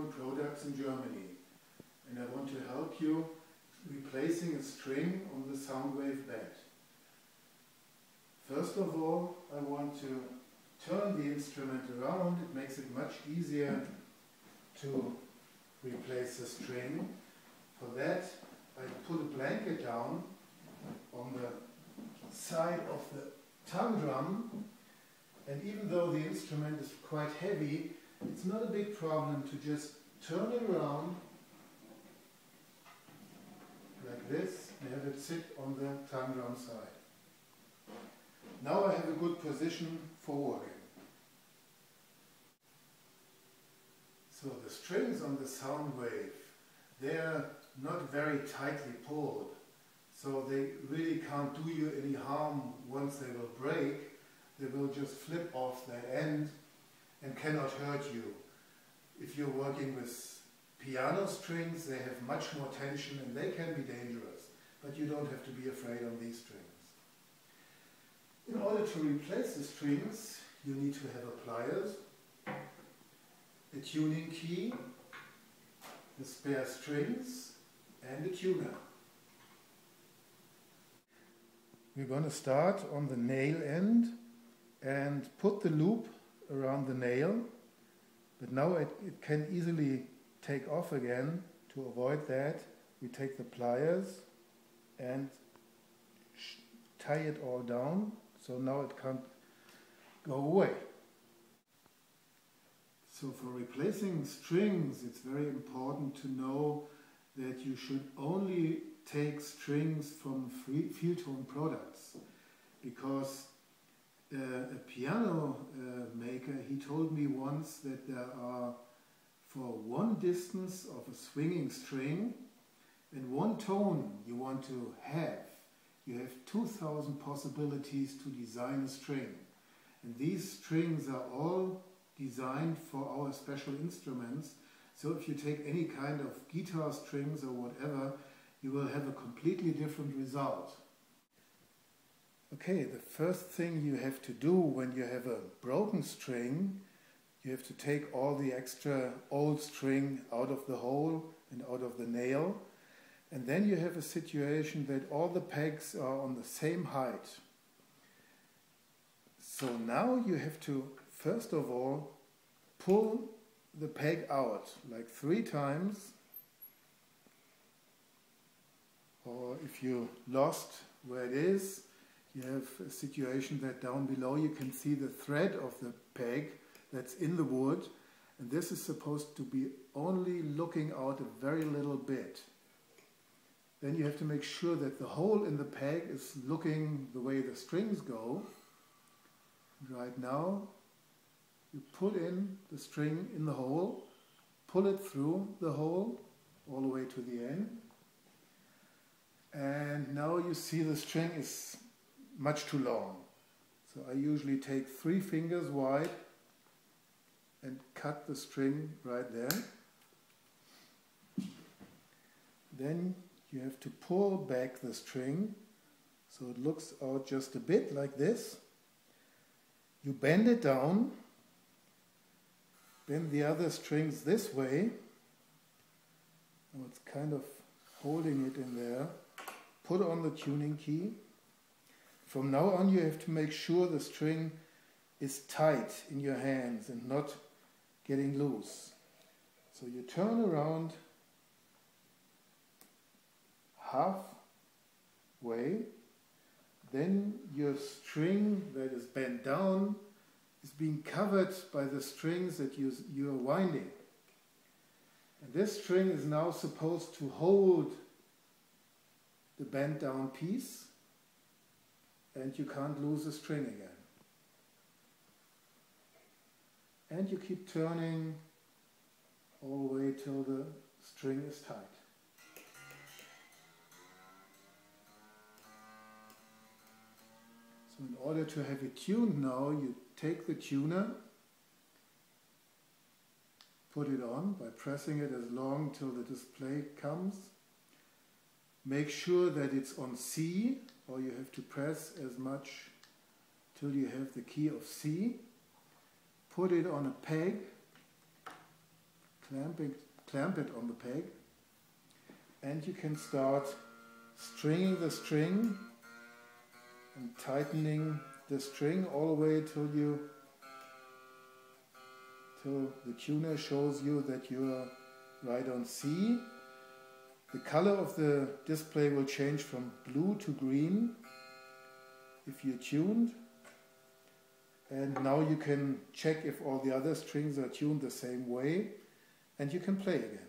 free-tone products in Germany, and I want to help you replacing a string on the Soundwave bed. First of all, I want to turn the instrument around. It makes it much easier to replace the string. For that, I put a blanket down on the side of the tongue drum, and even though the instrument is quite heavy, it's not a big problem to just turn it around like this and have it sit on the tongue drum side. Now I have a good position for working. So the strings on the Soundwave, they're not very tightly pulled, so they really can't do you any harm once they will break. They will just flip off that end and cannot hurt you. If you're working with piano strings, they have much more tension and they can be dangerous, but you don't have to be afraid on these strings. In order to replace the strings, you need to have a pliers, a tuning key, the spare strings, and a tuner. We're going to start on the nail end and put the loop around the nail, but now it can easily take off again. To avoid that, we take the pliers and tie it all down, so now it can't go away. So for replacing strings, it's very important to know that you should only take strings from free-tone products, because a piano maker, he told me once that there are, for one distance of a swinging string and one tone you want to have, you have 2,000 possibilities to design a string. And these strings are all designed for our special instruments. So if you take any kind of guitar strings or whatever, you will have a completely different result. Okay, the first thing you have to do when you have a broken string, you have to take all the extra old string out of the hole and out of the nail. And then you have a situation that all the pegs are on the same height. So now you have to, first of all, pull the peg out like 3 times. Or if you lost where it is, you have a situation that down below you can see the thread of the peg that's in the wood, and this is supposed to be only looking out a very little bit. Then you have to make sure that the hole in the peg is looking the way the strings go. Right now, you put in the string in the hole, pull it through the hole all the way to the end, and now you see the string is much too long. So I usually take 3 fingers wide and cut the string right there. Then you have to pull back the string so it looks out just a bit like this. You bend it down, bend the other strings this way. Now it's kind of holding it in there. Put on the tuning key. From now on you have to make sure the string is tight in your hands and not getting loose. So you turn around halfway, then your string that is bent down is being covered by the strings that you are winding. And this string is now supposed to hold the bent down piece, and you can't lose the string again. And you keep turning all the way till the string is tight. So in order to have it tuned now, you take the tuner, put it on by pressing it as long till the display comes. Make sure that it's on C, or you have to press as much till you have the key of C. Put it on a peg, clamp it on the peg, and you can start stringing the string and tightening the string all the way till the tuner shows you that you are right on C. The color of the display will change from blue to green if you're tuned. And now you can check if all the other strings are tuned the same way, and you can play again.